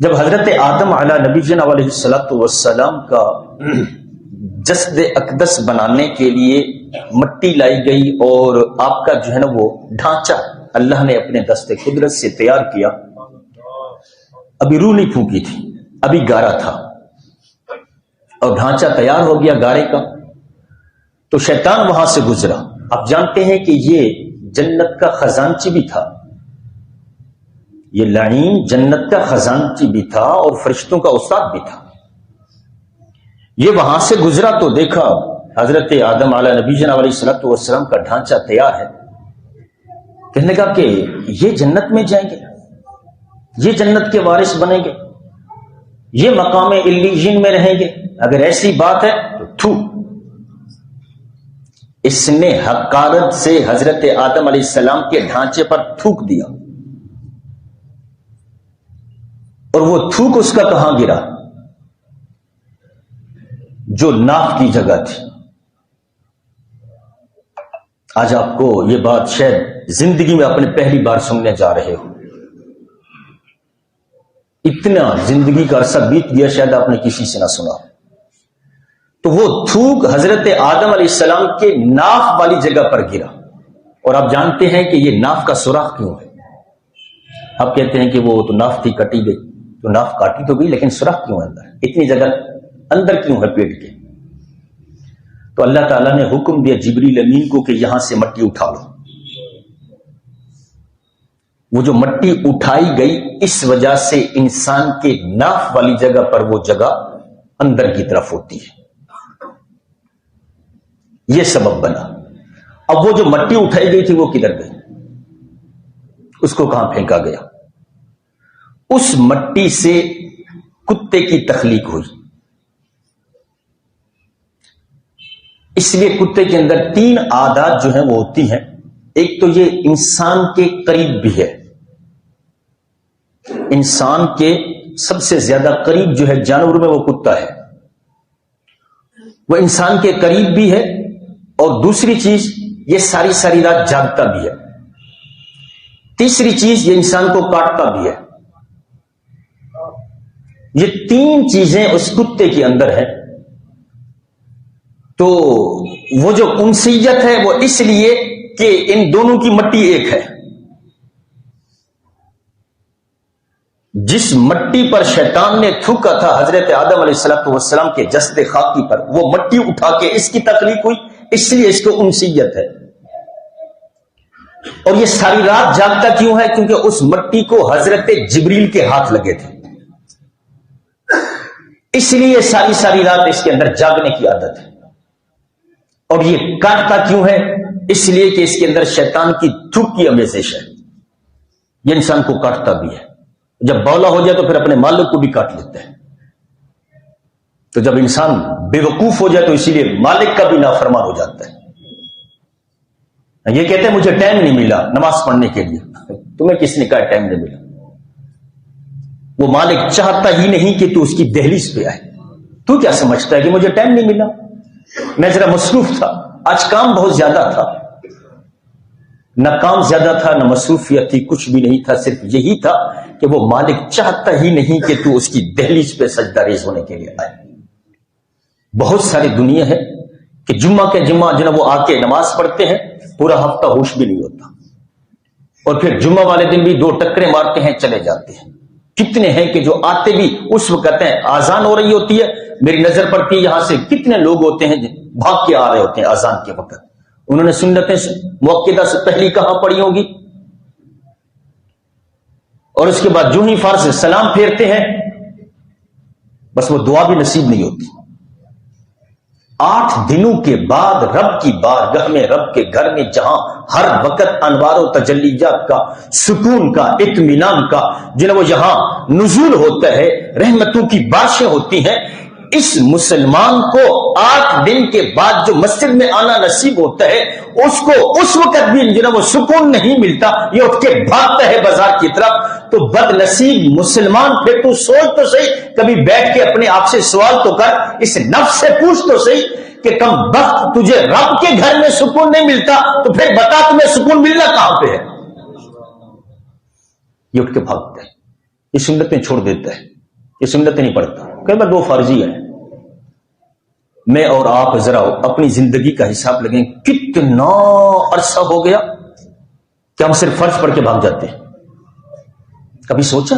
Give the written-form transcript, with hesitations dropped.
جب حضرت آدم علی نبینا علیہ الصلوۃ والسلام کا جسد اقدس بنانے کے لیے مٹی لائی گئی اور آپ کا جو ہے نا وہ ڈھانچہ اللہ نے اپنے دست قدرت سے تیار کیا، ابھی روح نہیں پھونکی تھی، ابھی گارا تھا اور ڈھانچہ تیار ہو گیا گارے کا، تو شیطان وہاں سے گزرا۔ آپ جانتے ہیں کہ یہ جنت کا خزانچی بھی تھا، یہ لعین جنت کا خزانچی بھی تھا اور فرشتوں کا استاد بھی تھا۔ یہ وہاں سے گزرا تو دیکھا حضرت آدم علی نبینا علیہ الصلوۃ والسلام کا ڈھانچہ تیار ہے، کہنے لگا کہ یہ جنت میں جائیں گے، یہ جنت کے وارث بنیں گے، یہ مقام علیین میں رہیں گے، اگر ایسی بات ہے تو تھو۔ اس نے حقارت سے حضرت آدم علیہ السلام کے ڈھانچے پر تھوک دیا، اور وہ تھوک اس کا کہاں گرا؟ جو ناف کی جگہ تھی۔ آج آپ کو یہ بات شاید زندگی میں اپنے پہلی بار سننے جا رہے ہو، اتنا زندگی کا عرصہ بیت گیا شاید آپ نے کسی سے نہ سنا۔ تو وہ تھوک حضرت آدم علیہ السلام کے ناف والی جگہ پر گرا، اور آپ جانتے ہیں کہ یہ ناف کا سوراخ کیوں ہے؟ آپ کہتے ہیں کہ وہ تو ناف تھی کٹی گئی، تو ناف کاٹی تو گئی لیکن سوراخ کیوں ہے اندر؟ اتنی جگہ اندر کیوں ہے پیٹ کے؟ تو اللہ تعالیٰ نے حکم دیا جبریل امین کو کہ یہاں سے مٹی اٹھا لو۔ وہ جو مٹی اٹھائی گئی اس وجہ سے انسان کے ناف والی جگہ پر وہ جگہ اندر کی طرف ہوتی ہے، یہ سبب بنا۔ اب وہ جو مٹی اٹھائی گئی تھی وہ کدھر گئی؟ اس کو کہاں پھینکا گیا؟ اس مٹی سے کتے کی تخلیق ہوئی، اس لیے کتے کے اندر 3 عادات جو ہیں وہ ہوتی ہیں۔ ایک تو یہ انسان کے قریب بھی ہے، انسان کے سب سے زیادہ قریب جو ہے جانور میں وہ کتا ہے، وہ انسان کے قریب بھی ہے، اور دوسری چیز یہ ساری ساری رات جاگتا بھی ہے، تیسری چیز یہ انسان کو کاٹتا بھی ہے۔ یہ 3 چیزیں اس کتے کے اندر ہیں۔ تو وہ جو انسیت ہے وہ اس لیے کہ ان دونوں کی مٹی ایک ہے۔ جس مٹی پر شیطان نے تھوکا تھا حضرت آدم علیہ السلام کے جسد خاکی پر، وہ مٹی اٹھا کے اس کی تخلیق ہوئی، اس لیے اس کو انسیت ہے۔ اور یہ ساری رات جاگتا کیوں ہے؟ کیونکہ اس مٹی کو حضرت جبریل کے ہاتھ لگے تھے، اس لیے ساری ساری رات اس کے اندر جاگنے کی عادت ہے۔ اور یہ کاٹتا کیوں ہے؟ اس لیے کہ اس کے اندر شیطان کی تھوک کی آمیزش ہے، یہ انسان کو کاٹتا بھی ہے۔ جب بولا ہو جائے تو پھر اپنے مالک کو بھی کاٹ لیتا ہے۔ تو جب انسان بے وقوف ہو جائے تو اسی لیے مالک کا بھی نافرمان ہو جاتا ہے۔ یہ کہتے ہیں مجھے ٹائم نہیں ملا نماز پڑھنے کے لیے، تمہیں کس نے کہا ٹائم نہیں ملا؟ وہ مالک چاہتا ہی نہیں کہ تو اس کی دہلیز پہ آئے۔ تو کیا سمجھتا ہے کہ مجھے ٹائم نہیں ملا؟ میں ذرا مصروف تھا، آج کام بہت زیادہ تھا۔ نہ کام زیادہ تھا نہ مصروفیت تھی، کچھ بھی نہیں تھا، صرف یہی تھا کہ وہ مالک چاہتا ہی نہیں کہ تو اس کی دہلیز پہ سجدہ ریز ہونے کے لیے آئے۔ بہت ساری دنیا ہے کہ جمعہ کے جمعہ جناب وہ آ کے نماز پڑھتے ہیں، پورا ہفتہ ہوش بھی نہیں ہوتا، اور پھر جمعہ والے دن بھی 2 ٹکرے مارتے ہیں چلے جاتے ہیں۔ کتنے ہیں کہ جو آتے بھی اس وقت ہیں، آزان ہو رہی ہوتی ہے، میری نظر پڑتی ہے یہاں سے کتنے لوگ ہوتے ہیں بھاگ کے آ رہے ہوتے ہیں آزان کے وقت۔ انہوں نے سنتیں موقعہ سے پہلی کہاں پڑھی ہوگی، اور اس کے بعد جو ہی فرض سلام پھیرتے ہیں بس وہ دعا بھی نصیب نہیں ہوتی۔ 8 دنوں کے بعد رب کی بارگاہ میں، رب کے گھر میں، جہاں ہر وقت انوار و تجلیات کا، سکون کا، اطمینان کا جنہوں یہاں نزول ہوتا ہے، رحمتوں کی بارشیں ہوتی ہیں، اس مسلمان کو 8 دن کے بعد جو مسجد میں آنا نصیب ہوتا ہے اس کو اس وقت بھی جنہوں وہ سکون نہیں ملتا، یہ اٹھ کے بھاگتا ہے بازار کی طرف۔ تو بد نصیب مسلمان، پھر تو سوچ تو صحیح، کبھی بیٹھ کے اپنے آپ سے سوال تو کر، اس نفس سے پوچھ تو صحیح کہ کم وقت تجھے رب کے گھر میں سکون نہیں ملتا تو پھر بتا تمہیں سکون ملنا کہاں پہ ہے؟ یہ اٹھ کے بھاگتا ہے۔ یہ سنتیں چھوڑ دیتا ہے، یہ سنتیں نہیں پڑھتا، کہ میں 2 فرضی ہیں۔ میں اور آپ ذرا اپنی زندگی کا حساب لگیں، کتنا عرصہ ہو گیا کہ ہم صرف فرض پڑھ کے بھاگ جاتے ہیں۔ کبھی سوچا